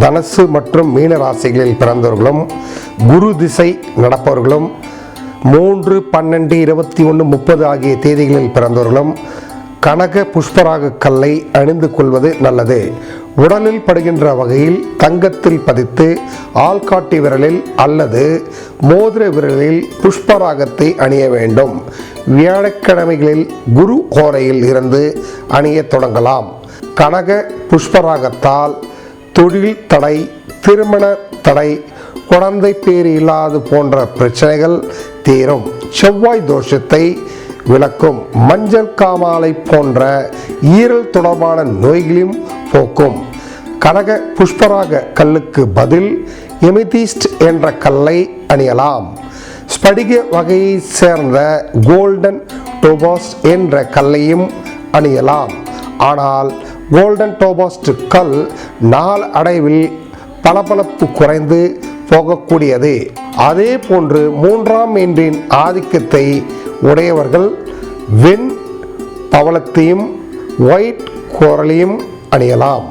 தனுசு மற்றும் மீன ராசிகளில் பிறந்தவர்களும் குரு திசை நடப்பவர்களும் 3, 12, 21, 30 ஆகிய தேதிகளில் பிறந்தவர்களும் கனக புஷ்பராக கல்லை அணிந்து கொள்வது நல்லது. உடலில் படுகின்ற வகையில் தங்கத்தில் பதித்து ஆள்காட்டி விரலில் அல்லது மோதிர விரலில் புஷ்பராகத்தை அணிய வேண்டும். வியாழக்கிழமைகளில் குரு ஹோரையில் இருந்து அணிய தொடங்கலாம். கனக புஷ்பராகத்தால் தொழில் தடை, திருமண தடை, குழந்தை பேறு இல்லாது போன்ற பிரச்சனைகள் தீரும். செவ்வாய் தோஷத்தை விளக்கும். மஞ்சள் காமாலை போன்ற ஈரல் தொடர்பான நோய்களையும் போக்கும். கனக புஷ்பராக கல்லுக்கு பதில் எமிதிஸ்ட் என்ற கல்லை அணியலாம். ஸ்படிக வகையை சேர்ந்த கோல்டன் டோபாஸ்ட் என்ற கல்லையும் அணியலாம். ஆனால் கோல்டன் டோபாஸ்ட் கல் நாள் அடைவில் பளபளப்பு குறைந்து போகக்கூடியது. அதே போன்று 3ஆம் எண்ணின் ஆதிக்கத்தை உடையவர்கள் வெண் பவளத்தையும் ஒயிட் கோரலையும் அணியலாம்.